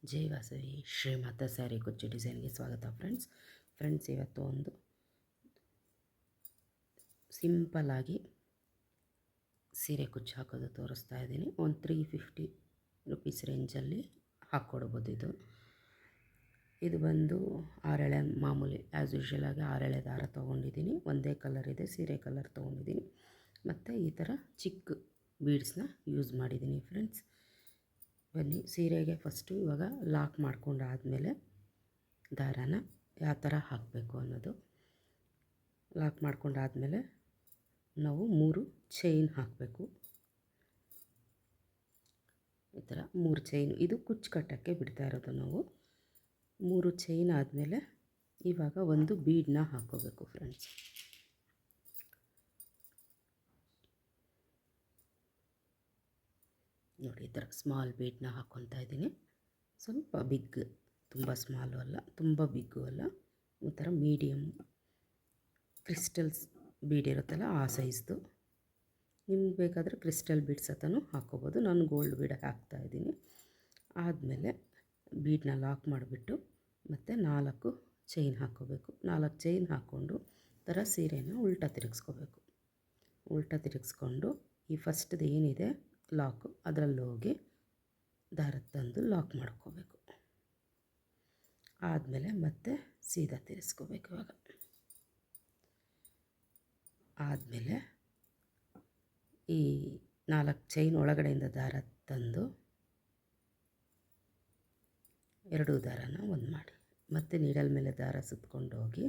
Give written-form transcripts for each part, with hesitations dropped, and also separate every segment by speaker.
Speaker 1: ಜೈ ವಾಸವಿ ಶ್ರೀಮಾತಾ ಸ್ಯಾರಿ ಕುಚ್ಚು ಡಿಸೈನ್ಗೆ ಸ್ವಾಗತ ಫ್ರೆಂಡ್ಸ್ ಇವತ್ತು ಒಂದು ಸಿಂಪಲ್ಲಾಗಿ ಸೀರೆ ಕುಚ್ಚು ಹಾಕೋದು ತೋರಿಸ್ತಾ ಇದ್ದೀನಿ. ಒಂದು 350 ರುಪೀಸ್ ರೇಂಜಲ್ಲಿ ಹಾಕ್ಕೊಡ್ಬೋದು. ಇದು ಬಂದು 6 ಎಳೆ ಮಾಮೂಲಿ ಆ್ಯಸ್ ಯೂಶ್ವಲ್ ಆಗಿ 6 ಎಳೆ ದಾರ ತೊಗೊಂಡಿದ್ದೀನಿ. ಒಂದೇ ಕಲರ್ ಇದೆ, ಸೀರೆ ಕಲರ್ ತೊಗೊಂಡಿದ್ದೀನಿ. ಮತ್ತು ಈ ಥರ ಚಿಕ್ಕ ಬೀಡ್ಸ್ನ ಯೂಸ್ ಮಾಡಿದ್ದೀನಿ ಫ್ರೆಂಡ್ಸ್. ಬನ್ನಿ ಸೀರೆಗೆ ಫಸ್ಟು ಇವಾಗ ಲಾಕ್ ಮಾಡ್ಕೊಂಡಾದಮೇಲೆ ದಾರಾನ ಯಾವ ಥರ ಹಾಕಬೇಕು ಅನ್ನೋದು. ಲಾಕ್ ಮಾಡ್ಕೊಂಡಾದಮೇಲೆ ನಾವು 3 ಚೈನ್ ಹಾಕಬೇಕು. ಈ ಥರ 3 ಚೈನು, ಇದು ಕುಚ್ಚು ಕಟ್ಟೋಕ್ಕೆ ಬಿಡ್ತಾ ಇರೋದು ನಾವು. 3 ಚೈನ್ ಆದಮೇಲೆ ಇವಾಗ ಒಂದು ಬೀಡನ್ನ ಹಾಕ್ಕೋಬೇಕು ಫ್ರೆಂಡ್ಸ್. ನೋಡಿ, ಈ ಥರ ಸ್ಮಾಲ್ ಬೀಡನ್ನ ಹಾಕ್ಕೊತಾ ಇದ್ದೀನಿ. ಸ್ವಲ್ಪ ಬಿಗ್, ತುಂಬ ಸ್ಮಾಲು ಅಲ್ಲ, ತುಂಬ ಬಿಗ್ಗು ಅಲ್ಲ, ಒಂಥರ ಮೀಡಿಯಮ್ ಕ್ರಿಸ್ಟಲ್ಸ್ ಬೀಡ್ ಇರುತ್ತಲ್ಲ ಆ ಸೈಜ್ದು. ನಿಮ್ಗೆ ಬೇಕಾದರೆ ಕ್ರಿಸ್ಟಲ್ ಬೀಡ್ಸ್ ಹತ್ತನೂ ಹಾಕ್ಕೋಬೋದು. ನಾನು ಗೋಲ್ಡ್ ಬೀಡ್ ಹಾಕ್ತಾಯಿದ್ದೀನಿ. ಆದಮೇಲೆ ಬೀಡನ್ನ ಲಾಕ್ ಮಾಡಿಬಿಟ್ಟು ಮತ್ತು 4 ಚೈನ್ ಹಾಕ್ಕೋಬೇಕು. 4 ಚೈನ್ ಹಾಕ್ಕೊಂಡು ಥರ ಸೀರೆನ ಉಲ್ಟಾ ತಿರುಗಿಸ್ಕೋಬೇಕು. ಉಲ್ಟಾ ತಿರುಗಿಸ್ಕೊಂಡು ಈ ಫಸ್ಟ್ದು ಏನಿದೆ ಲಾಕು, ಅದರಲ್ಲಿ ಹೋಗಿ ದಾರ ತಂದು ಲಾಕ್ ಮಾಡ್ಕೋಬೇಕು. ಆದಮೇಲೆ ಮತ್ತೆ ಸೀದಾ ತಿರ್ಸ್ಕೋಬೇಕು. ಇವಾಗ ಆದಮೇಲೆ ಈ 4 ಚೈನ್ ಒಳಗಡೆಯಿಂದ ದಾರ ತಂದು 2 ದಾರನ ಒಂದು ಮಾಡಿ, ಮತ್ತು ನೀಡಲ್ ಮೇಲೆ ದಾರ ಸುತ್ಕೊಂಡು ಹೋಗಿ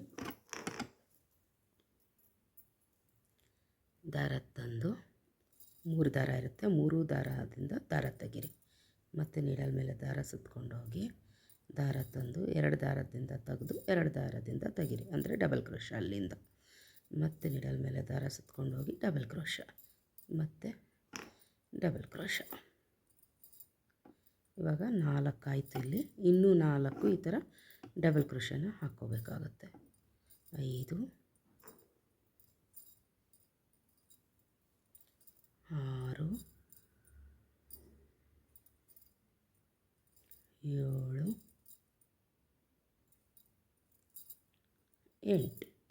Speaker 1: ದಾರ ತಂದು 3 ದಾರ ಇರುತ್ತೆ, 3 ದಾರದಿಂದ ದಾರ ತೆಗಿರಿ. ಮತ್ತು ನೀಡಲ್ ಮೇಲೆ ದಾರ ಸುತ್ಕೊಂಡು ಹೋಗಿ ದಾರ ತಂದು 2 ದಾರದಿಂದ ತೆಗೆದು 2 ದಾರದಿಂದ ತೆಗಿರಿ, ಅಂದರೆ ಡಬಲ್ ಕ್ರೋಶ ಅಲ್ಲಿಂದ. ಮತ್ತು ನೀಡಲ್ ಮೇಲೆ ದಾರ ಸುತ್ಕೊಂಡು ಹೋಗಿ ಡಬಲ್ ಕ್ರೋಶ, ಮತ್ತು ಡಬಲ್ ಕ್ರೋಶ. ಇವಾಗ 4 ಆಯಿತು. ಇಲ್ಲಿ ಇನ್ನೂ 4 ಈ ಥರ ಡಬಲ್ ಕ್ರೋಶನ ಹಾಕ್ಕೋಬೇಕಾಗತ್ತೆ. 5, 6, 7,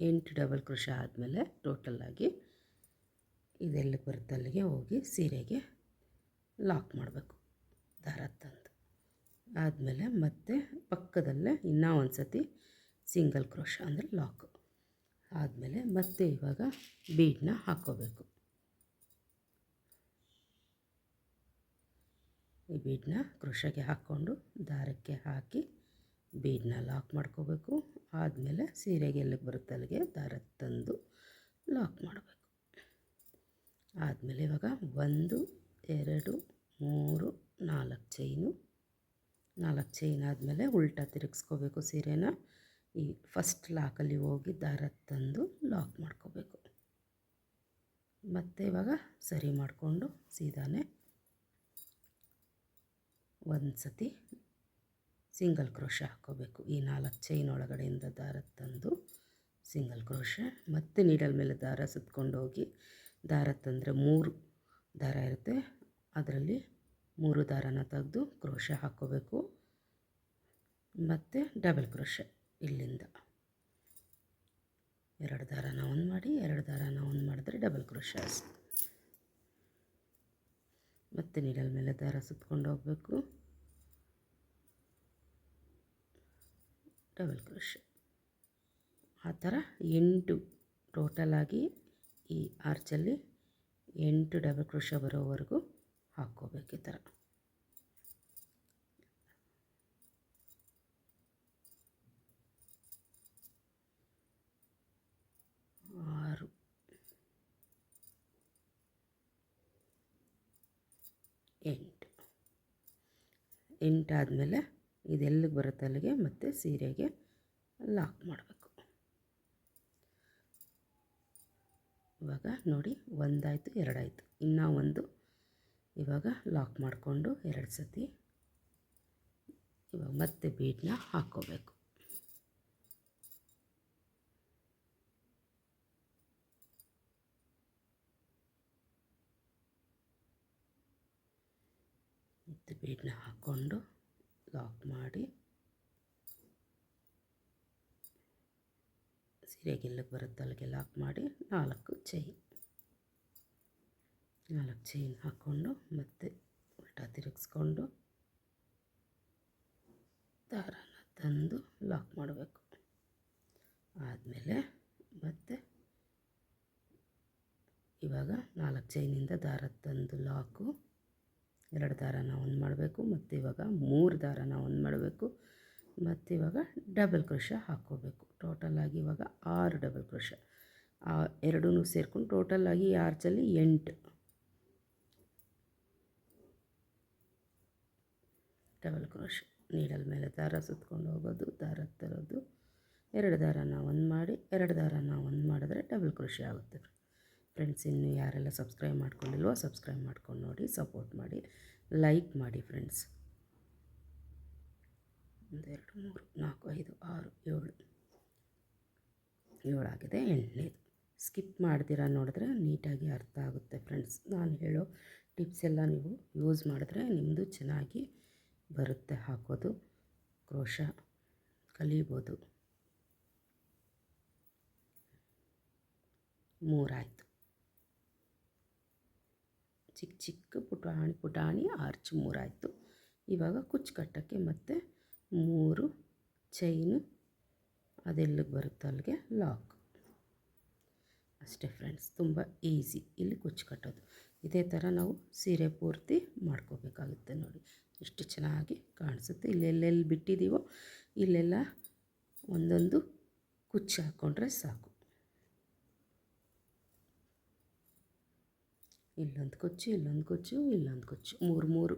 Speaker 1: 8 ಡಬಲ್ ಕ್ರೋಶ ಆದಮೇಲೆ ಟೋಟಲಾಗಿ ಇದೆಲ್ಲಿಗೆ ಬರುತ್ತೆ ಅಲ್ಲಿಗೆ ಹೋಗಿ ಸೀರೆಗೆ ಲಾಕ್ ಮಾಡಬೇಕು ದಾರ ತಂದು. ಆದಮೇಲೆ ಮತ್ತೆ ಪಕ್ಕದಲ್ಲೇ ಇನ್ನೂ ಒಂದು ಸತಿ ಸಿಂಗಲ್ ಕ್ರೋಶ ಅಂದರೆ ಲಾಕು. ಆದಮೇಲೆ ಮತ್ತೆ ಇವಾಗ ಬೀಡನ್ನ ಹಾಕ್ಕೋಬೇಕು. ಈ ಬೀಡನ್ನ ಕ್ರೋಶಗೆ ಹಾಕ್ಕೊಂಡು ದಾರಕ್ಕೆ ಹಾಕಿ ಬೀಡನ್ನ ಲಾಕ್ ಮಾಡ್ಕೋಬೇಕು. ಆದಮೇಲೆ ಸೀರೆಗೆ ಎಲ್ಲಿಗೆ ಬರುತ್ತೆ ಅಲ್ಲಿಗೆ ದಾರ ತಂದು ಲಾಕ್ ಮಾಡಬೇಕು. ಆದಮೇಲೆ ಇವಾಗ 1, 2, 3, 4 ಚೈನು. 4 ಚೈನ್ ಆದಮೇಲೆ ಉಲ್ಟಾ ತಿರುಗಿಸ್ಕೋಬೇಕು ಸೀರೆನ. ಈ ಫಸ್ಟ್ ಲಾಕಲ್ಲಿ ಹೋಗಿ ದಾರ ತಂದು ಲಾಕ್ ಮಾಡ್ಕೋಬೇಕು. ಮತ್ತು ಇವಾಗ ಸರಿ ಮಾಡಿಕೊಂಡು ಸೀದಾನೆ ಒಂದು ಸತಿ ಸಿಂಗಲ್ ಕ್ರೋಶ ಹಾಕ್ಕೋಬೇಕು. ಈ 4 ಚೈನ್ ಒಳಗಡೆಯಿಂದ ದಾರ ತಂದು ಸಿಂಗಲ್ ಕ್ರೋಶ, ಮತ್ತು ನೀಡಲ್ ಮೇಲೆ ದಾರ ಸುತ್ಕೊಂಡು ಹೋಗಿ ದಾರ ತಂದರೆ 3 ದಾರ ಇರುತ್ತೆ, ಅದರಲ್ಲಿ 3 ದಾರನ ತೆಗೆದು ಕ್ರೋಶ ಹಾಕ್ಕೋಬೇಕು. ಮತ್ತು ಡಬಲ್ ಕ್ರೋಶ ಇಲ್ಲಿಂದ 2 ದಾರನ ಒಂದು ಮಾಡಿ 2 ದಾರನ ಒಂದು ಮಾಡಿದ್ರೆ ಡಬಲ್ ಕ್ರೋಶ. ಮತ್ತು ನೀಡಲ್ ಮೇಲೆ ದಾರ ಸುತ್ಕೊಂಡು ಹೋಗಬೇಕು, ಡಬಲ್ ಕ್ರೋಶ. ಆ ಥರ 8 ಟೋಟಲಾಗಿ ಈ ಆರ್ಚಲ್ಲಿ 8 ಡಬಲ್ ಕ್ರೋಶ ಬರೋವರೆಗೂ ಹಾಕ್ಕೋಬೇಕು. ಈ ಥರ 6, 8 ಆದಮೇಲೆ ಇದೆಲ್ಲಿಗೆ ಬರುತ್ತೆ ಅಲ್ಲಿಗೆ ಮತ್ತೆ ಸೀರೆಗೆ ಲಾಕ್ ಮಾಡಬೇಕು. ಇವಾಗ ನೋಡಿ, 1 ಆಯಿತು, 2 ಆಯಿತು, ಇನ್ನೂ 1 ಇವಾಗ ಲಾಕ್ ಮಾಡಿಕೊಂಡು 2 ಸತಿ ಇವಾಗ ಮತ್ತೆ ಬೀಡನ್ನ ಹಾಕ್ಕೋಬೇಕು. ಮತ್ತು ಬೀಡನ್ನ ಹಾಕ್ಕೊಂಡು ಲಾಕ್ ಮಾಡಿ ಸೀರೆಗೆ ಎಲ್ಲಿಗೆ ಬರುತ್ತೆ ಅಲ್ಲಿಗೆ ಲಾಕ್ ಮಾಡಿ 4 ಚೈನ್ ಹಾಕ್ಕೊಂಡು ಮತ್ತೆ ಉಲ್ಟಾ ತಿರುಗಿಸ್ಕೊಂಡು ದಾರಾನ ತಂದು ಲಾಕ್ ಮಾಡಬೇಕು. ಆದಮೇಲೆ ಮತ್ತೆ ಇವಾಗ 4 ಚೈನಿಂದ ದಾರ ತಂದು ಲಾಕು, 2 ದಾರನ ಒಂದು ಮಾಡಬೇಕು, ಮತ್ತು ಇವಾಗ 3 ದಾರನ ಒಂದು ಮಾಡಬೇಕು, ಮತ್ತು ಇವಾಗ ಡಬಲ್ ಕ್ರೋಶ ಹಾಕ್ಕೋಬೇಕು. ಟೋಟಲಾಗಿ ಇವಾಗ 6 ಡಬಲ್ ಕ್ರೋಶ, ಎರಡೂ ಸೇರಿಕೊಂಡು ಟೋಟಲಾಗಿ ಈ ಆರ್ಚಲ್ಲಿ 8 ಡಬಲ್ ಕ್ರೋಶ. ನೀಡಲ್ ಮೇಲೆ ದಾರ ಸುತ್ಕೊಂಡು ಹೋಗೋದು, ದಾರ ತರೋದು, 2 ದಾರನ ಒಂದು ಮಾಡಿ 2 ದಾರನ ಒಂದು ಮಾಡಿದ್ರೆ ಡಬಲ್ ಕ್ರೋಶ ಆಗುತ್ತೆ. ಫ್ರೆಂಡ್ಸ್, ಇನ್ನೂ ಯಾರೆಲ್ಲ ಸಬ್ಸ್ಕ್ರೈಬ್ ಮಾಡ್ಕೊಂಡಿಲ್ವೋ ಸಬ್ಸ್ಕ್ರೈಬ್ ಮಾಡ್ಕೊಂಡು ನೋಡಿ, ಸಪೋರ್ಟ್ ಮಾಡಿ, ಲೈಕ್ ಮಾಡಿ ಫ್ರೆಂಡ್ಸ್. 1 2 3 4 5 6 7 ಆಗಿದೆ. 8ನೇದು ಸ್ಕಿಪ್ ಮಾಡ್ದಿರ ನೋಡಿದ್ರೆ ನೀಟಾಗಿ ಅರ್ಥ ಆಗುತ್ತೆ ಫ್ರೆಂಡ್ಸ್. ನಾನು ಹೇಳೋ ಟಿಪ್ಸ್ ಎಲ್ಲ ನೀವು ಯೂಸ್ ಮಾಡಿದ್ರೆ ನಿಮ್ಮದು ಚೆನ್ನಾಗಿ ಬರುತ್ತೆ, ಹಾಕೋದು ಕ್ರೋಶ ಕಲಿಬೋದು. 3 ಆಯಿತು. ಚಿಕ್ಕ ಚಿಕ್ಕ ಪುಟಾಣಿ ಆರ್ಚ್ 3 ಆಯಿತು. ಇವಾಗ ಕುಚ್ಚು ಕಟ್ಟೋಕ್ಕೆ ಮತ್ತೆ 3 ಚೈನು ಅದೆಲ್ಲಿಗೆ ಬರುತ್ತೆ ಅಲ್ಲಿಗೆ ಲಾಕ್. ಅಷ್ಟೇ ಫ್ರೆಂಡ್ಸ್, ತುಂಬ ಈಸಿ ಇಲ್ಲಿ ಕುಚ್ಚು ಕಟ್ಟೋದು. ಇದೇ ಥರ ನಾವು ಸೀರೆ ಪೂರ್ತಿ ಮಾಡ್ಕೋಬೇಕಾಗುತ್ತೆ. ನೋಡಿ ಎಷ್ಟು ಚೆನ್ನಾಗಿ ಕಾಣಿಸುತ್ತೆ. ಇಲ್ಲೆಲ್ಲೆಲ್ಲಿ ಬಿಟ್ಟಿದ್ದೀವೋ ಇಲ್ಲೆಲ್ಲ ಒಂದೊಂದು ಕುಚ್ಚು ಹಾಕ್ಕೊಂಡ್ರೆ ಸಾಕು. ಇಲ್ಲೊಂದು ಕುಚ್ಚು, ಇಲ್ಲೊಂದು ಕುಚ್ಚು, ಇಲ್ಲೊಂದು ಕುಚ್ಚು, 3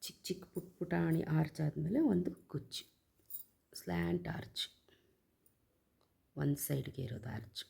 Speaker 1: ಚಿಕ್ಕ ಚಿಕ್ಕ ಪುಟಾಣಿ ಆರ್ಚ್ ಆದಮೇಲೆ ಒಂದು ಕುಚ್ಚು, ಸ್ಲ್ಯಾಂಟ್ ಆರ್ಚ್, ಒಂದು ಸೈಡ್ಗೆ ಇರೋದು ಆರ್ಚ್.